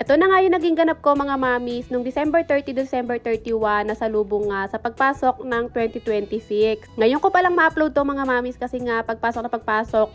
Ito na nga yung naging ganap ko mga mamis, nung December 30, December 31, nasalubong nga sa pagpasok ng 2026. Ngayon ko palang ma-upload to mga mamis kasi nga pagpasok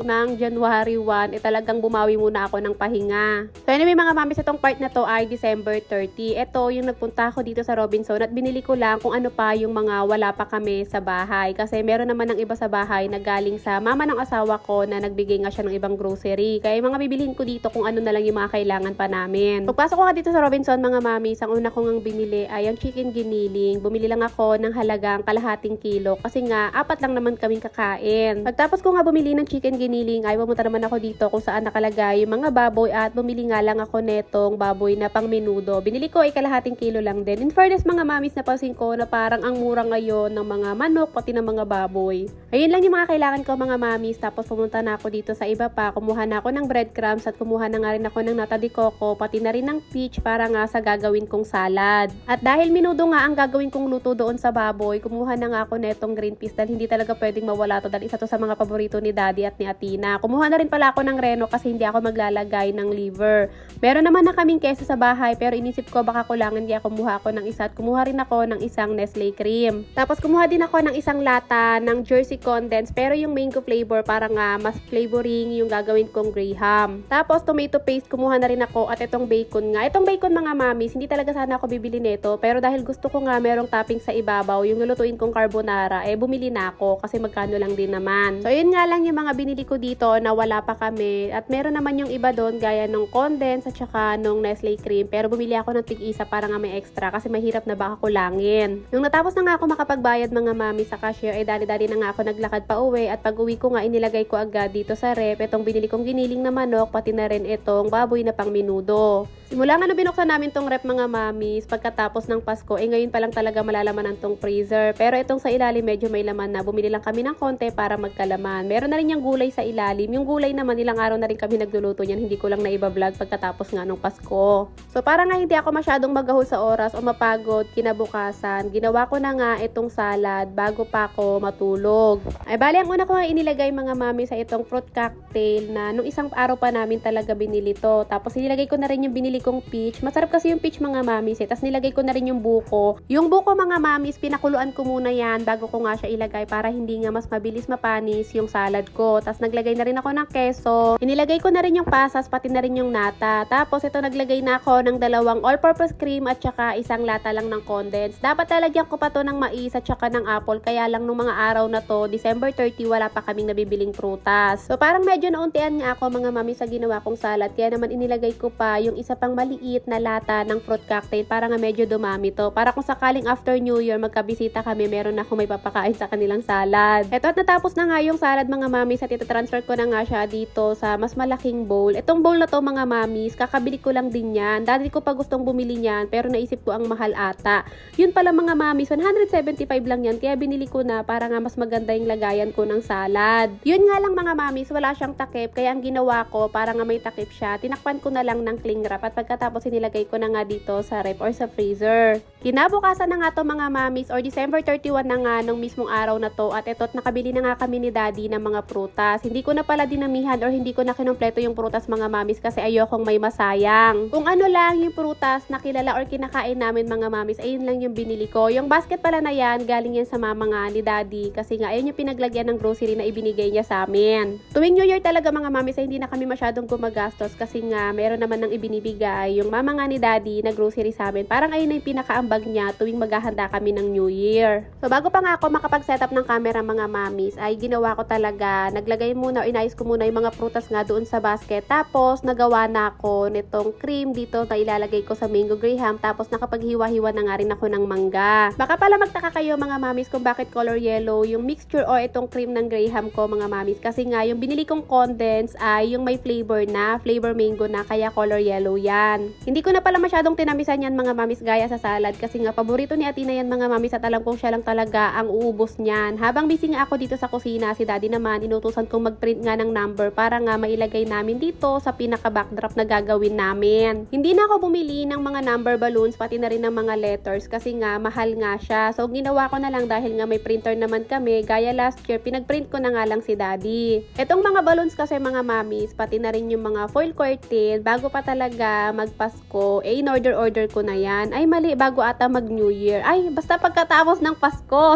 ng January 1, talagang bumawi muna ako ng pahinga. So anyway mga mamis, itong part na to ay December 30. Ito yung nagpunta ako dito sa Robinson at binili ko lang kung ano pa yung mga wala pa kami sa bahay. Kasi meron naman ng iba sa bahay na galing sa mama ng asawa ko na nagbigay nga siya ng ibang grocery. Kaya yung mga bibilhin ko dito kung ano na lang yung mga kailangan pa namin. Pagpasok ko nga dito sa Robinson mga mamis, ang una kong binili ay ang chicken giniling. Bumili lang ako ng halagang kalahating kilo kasi nga 4 lang naman kaming kakain. Pagtapos ko nga bumili ng chicken giniling ay pumunta naman ako dito kung saan nakalagay yung mga baboy at bumili nga lang ako netong baboy na pang menudo. Binili ko ay kalahating kilo lang din. In fairness mga mamis, napansin ko na parang ang mura ngayon ng mga manok pati ng mga baboy. Ayun lang yung mga kailangan ko mga mamis. Tapos pumunta na ako dito sa iba pa. Kumuha na ako ng breadcrumbs at kumuha na nga rin ako ng nata de coco pati na rin ng peach para nga sa gagawin kong salad. At dahil menudo nga ang gagawin kong luto doon sa baboy, kumuha na nga ako netong green peas dahil hindi talaga pwedeng mawala to dahil isa to sa mga paborito ni Daddy at ni Atina. Kumuha na rin pala ako ng reno kasi hindi ako maglalagay ng liver. Meron naman na kaming keso sa bahay pero inisip ko baka kulangan kaya kumuha ako ng isa at kumuha rin ako ng isang Nestle cream. Tapos kumuha din ako ng isang lata ng Jersey Condensed pero yung mango flavor para nga mas flavoring yung gagawin kong graham. Tapos tomato paste kumuha na rin ako at itong bacon nga. Itong bacon mga mamis, hindi talaga sana ako bibili nito pero dahil gusto ko nga merong topping sa ibabaw, yung lulutuin kong carbonara, bumili na ako kasi magkano lang din naman. So yun nga lang yung mga binili ko dito na wala pa kami at meron naman yung iba doon gaya ng condensed at saka nung Nestle cream pero bumili ako ng tig-isa para nga may extra kasi mahirap na baka kulangin. Nung natapos na nga ako makapagbayad mga mami sa cashier dali-dali na nga ako naglakad pa uwi at pag uwi ko nga inilagay ko agad dito sa rep itong binili kong giniling na manok pati na rin itong baboy na pang menudo. Simula nga na binuksan namin tong rep mga mamis pagkatapos ng Pasko ngayon pa lang talaga malalaman tong freezer pero itong sa ilalim medyo may laman na bumili lang kami ng konti para magkalaman. Meron na rin yung gulay sa ilalim. Yung gulay naman ilang araw na rin kami nagluluto niyan, hindi ko lang naiba-vlog pagkatapos nga nung Pasko. So para nga hindi ako masyadong magahol sa oras o mapagod kinabukasan, ginawa ko na nga itong salad bago pa ako matulog. Ay bali ang una ko nga inilagay mga mami sa itong fruit cocktail na nung isang araw pa namin talaga binili to. Tapos inilagay ko na rin yung binili kong peach. Masarap kasi yung peach mga mamis Tapos nilagay ko na rin yung buko. Yung buko mga mamis, pinakuluan ko muna yan bago ko nga siya ilagay para hindi nga mas mabilis mapanis yung salad ko. Tapos naglagay na rin ako ng keso. Inilagay ko na rin yung pasas pati na rin yung nata. Tapos ito naglagay na ako ng 2 all-purpose cream at saka isang lata lang ng condensed. Dapat lalagyan ko pa to ng mais at saka ng apple. Kaya lang nung mga araw na to, December 30, wala pa kaming nabibiling prutas. So parang medyo nauntian nga ako mga mami sa ginawa kong salad. Kaya naman inilagay ko pa yung isa pang maliit na lata ng fruit cocktail para nga medyo dumami to. Para kung sakaling after New Year magkabisita kami, meron na akong may papakain sa kanilang salad. Eto at natapos na nga yung salad mga mamis at itatransfer ko na nga siya dito sa mas malaking bowl. Itong bowl na to mga mamis, kakabili ko lang din yan. Dati ko pa gustong bumili niyan pero naisip ko ang mahal ata. Yun pala mga mamis, 175 lang yan kaya binili ko na para nga mas maganda yung lagayan ko ng salad. Yun nga lang mga mamis, wala siyang takip kaya ang ginawa ko para nga may takip siya, tinakpan ko na lang ng cling wrap at pagkatapos inilagay ko na nga dito sa rep or sa freezer. Kinabukasan na nga to mga mamis or December 31 na nga nung mismong araw na to at ito't nakabili na nga kami ni Daddy ng mga prutas. Hindi ko na pala dinamihan or hindi ko na kinumpleto yung prutas mga mamis kasi ayokong may masayang. Kung ano lang yung prutas na kilala or kinakain namin mga mamis, ayun lang yung binili ko. Yung basket pala na yan, galing yan sa mama nga ni Daddy kasi nga ayun yung pinaglagyan ng grocery na ibinigay niya sa amin. Tuwing New Year talaga mga mamis ay hindi na kami masyadong gumagastos kasi nga meron naman ng ibinibigay yung mama nga ni Daddy na grocery sa amin. Parang ayun na yung pinakaambag niya tuwing maghahanda kami ng New Year. So bago pa nga ako makapag-setup ng camera mga mamis ay ginawa ko talaga, naglagay muna o inayos ko muna yung mga prutas nga doon sa basket. Tapos nagawa na ako nitong cream dito na ilalagay ko sa mango graham. Tapos nakapaghiwa-hiwa na nga rin ako ng mangga. Baka pala magtaka kayo mga mamis kung bakit color yellow yung mixture o itong cream ng graham ko mga mamis. Kasi nga yung binili kong condensed ay yung may flavor na, flavor mango na kaya color yellow yan. Hindi ko na pala masyadong tinamisan yan mga mamis gaya sa salad kasi nga paborito ni Atina yan mga mamis at alam kong siya lang talaga ang uubos niyan. Habang busy nga ako dito sa kusina, si Daddy naman inutusan kong mag-print nga ng number para nga mailagay namin dito sa pinaka-backdrop na gagawin namin. Hindi na ako bumili ng mga number balloons pati na rin ng mga letters kasi nga mahal nga siya. So ginawa ko na lang dahil nga may printer naman kami. Gaya last year, pinag-print ko na nga lang si Daddy. Itong mga balloons kasi mga mamis, pati na rin yung mga foil curtain, bago pa talaga talaga magpasko, in-order ko na yan. Ay mali, bago ata mag-New Year. Ay, basta pagkatapos ng Pasko.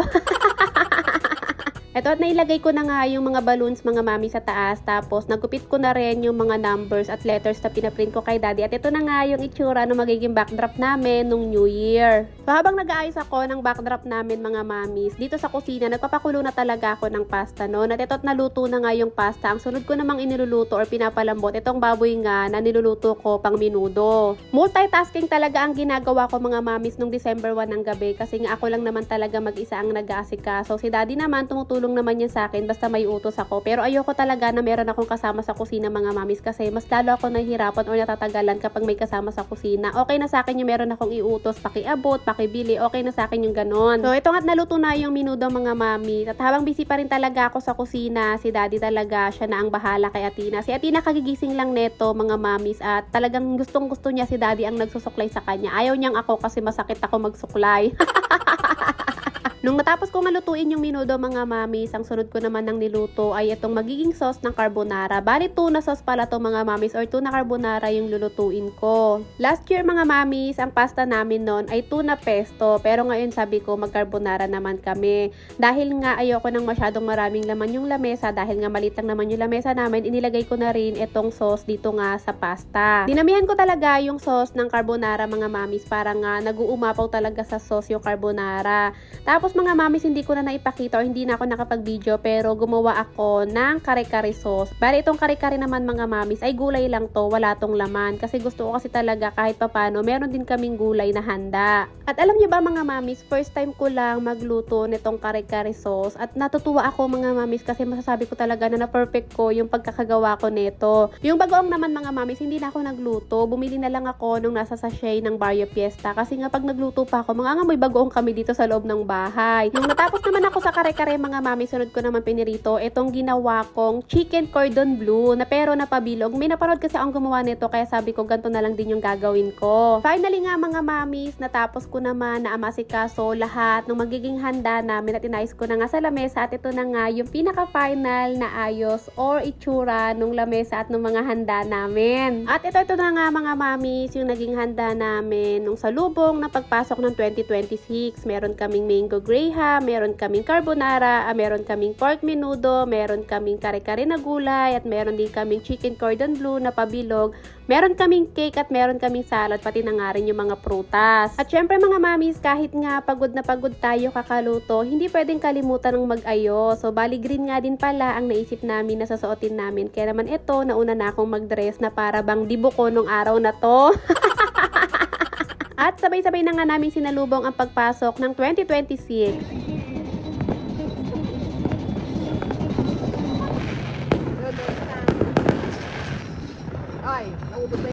Eto, at nailagay ko na nga yung mga balloons, mga mami, sa taas. Tapos, nagupit ko na rin yung mga numbers at letters na pinaprint ko kay daddy. At ito na nga yung itsura ng magiging backdrop namin nung New Year. So, habang nag-aayos ako ng backdrop namin, mga mamis, dito sa kusina, nagpapakulo na talaga ako ng pasta noon. At ito, naluto na nga yung pasta. Ang sunod ko namang iniluluto or pinapalambot, itong baboy nga na niluluto ko pang minudo. Multitasking talaga ang ginagawa ko, mga mamis, nung December 1 ng gabi. Kasi nga ako lang naman talaga mag-isa ang nag-aasikaso. So, si daddy naman tumutulong naman niya sa akin basta may utos ako. Pero ayoko talaga na meron akong kasama sa kusina, mga mamis, kasi mas lalo ako nahihirapan o natatagalan kapag may kasama sa kusina. Okay na sa akin yung meron akong iutos, pakiabot, pakibili, okay na sa akin yung ganon. So ito nga't naluto na yung minudo, mga mamis. At habang busy pa rin talaga ako sa kusina, si daddy talaga, siya na ang bahala kay Athena. Si Athena kagigising lang neto, mga mamis, at talagang gustong gusto niya si daddy ang nagsusuklay sa kanya. Ayaw niyang ako kasi masakit ako magsuklay. Nung natapos ko malutuin yung minudo, mga mamis, ang sunod ko naman ng niluto ay itong magiging sauce ng carbonara. Bali, tuna sauce pala to, mga mamis, or tuna carbonara yung lulutuin ko. Last year, mga mamis, ang pasta namin noon ay tuna pesto. Pero ngayon sabi ko, mag-carbonara naman kami. Dahil nga ayoko nang masyadong maraming laman yung lamesa, dahil nga maliit lang naman yung lamesa namin, inilagay ko na rin itong sauce dito nga sa pasta. Dinamihan ko talaga yung sauce ng carbonara, mga mamis, para nga nag-uumapaw talaga sa sauce yung carbonara. Tapos, mga mamis, hindi ko na naipakita o hindi na ako nakapag-video, pero gumawa ako ng kare-kare sauce. Bali, itong kare-kare naman, mga mamis, ay gulay lang to, wala tong laman. Kasi gusto ko kasi talaga kahit papano, meron din kaming gulay na handa. At alam niyo ba, mga mamis, first time ko lang magluto nitong kare-kare sauce. At natutuwa ako, mga mamis, kasi masasabi ko talaga na na-perfect ko yung pagkakagawa ko nito. Yung bagoong naman, mga mamis, hindi na ako nagluto. Bumili na lang ako nung nasa sachet ng Barrio Fiesta. Kasi nga pag nagluto pa ako, mga amoy bagoong kami dito sa loob ng bahay. Nung natapos naman ako sa kare-kare, mga mami, sunod ko naman pinirito itong ginawa kong chicken cordon bleu na pero napabilog. May napanood kasi akong gumawa nito, kaya sabi ko ganito na lang din yung gagawin ko. Finally nga, mga mamis, natapos ko naman na amasikaso lahat ng magiging handa namin at inayos ko na nga sa lamesa. At ito na nga yung pinaka-final na ayos or itsura nung lamesa at nung mga handa namin. At ito na nga, mga mamis, yung naging handa namin nung salubong na pagpasok ng 2026. Meron kaming mango graham, meron kaming carbonara, meron kaming pork menudo, meron kaming kare-kare na gulay, at meron din kaming chicken cordon bleu na pabilog, meron kaming cake, at meron kaming salad, pati na nga rin yung mga prutas. At syempre, mga mamis, kahit nga pagod na pagod tayo kakaluto, hindi pwedeng kalimutan ng mag-ayos. So, bali green nga din pala ang naisip namin na sasuotin namin. Kaya naman ito, nauna na akong mag-dress na para bang dibo ko nung araw na to. At sabay-sabay na nga namin sinalubong ang pagpasok ng 2026. Ay, naubos na.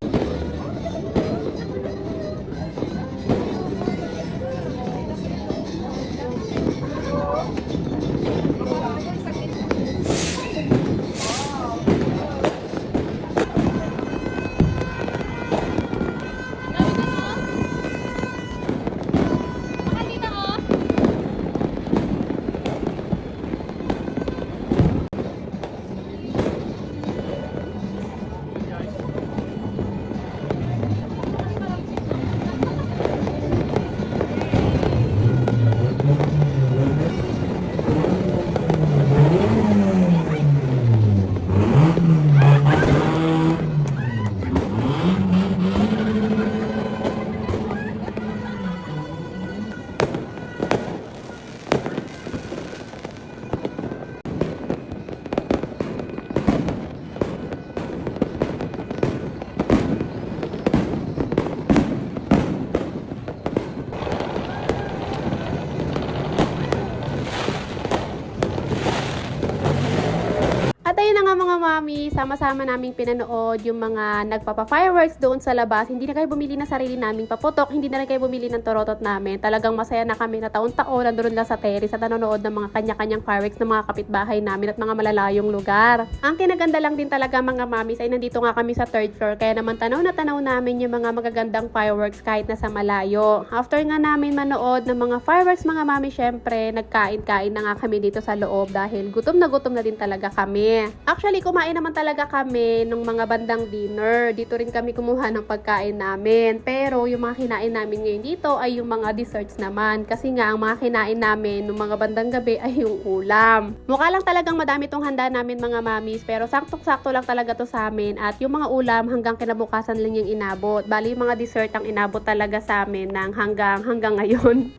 ayun na nga, mga mami, sama-sama naming pinanood yung mga nagpapa-fireworks doon sa labas. Hindi na kayo bumili ng sarili naming paputok, hindi na rin kayo bumili ng torotot namin. Talagang masaya na kami na taon-taon nandun lang sa terrace at nanonood ng mga kanya-kanyang fireworks ng mga kapitbahay namin at mga malalayong lugar. Ang kinaganda lang din talaga, mga mamis, ay nandito nga kami sa third floor, kaya naman tanaw na tanaw namin yung mga magagandang fireworks kahit nasa malayo. After nga namin manood ng mga fireworks, mga mami, syempre nagkain-kain na nga kami dito sa loob dahil gutom na din talaga kami. Actually, kumain Kakain naman talaga kami ng mga bandang dinner. Dito rin kami kumuha ng pagkain namin. Pero yung mga kinain namin ngayon dito ay yung mga desserts naman. Kasi nga ang mga kinain namin ng mga bandang gabi ay yung ulam. Mukha lang talagang madami tong handa namin mga mamis. Pero saktong-sakto lang talaga to sa amin. At yung mga ulam hanggang kinabukasan lang yung inabot. Bali yung mga dessert ang inabot talaga sa amin ng hanggang ngayon.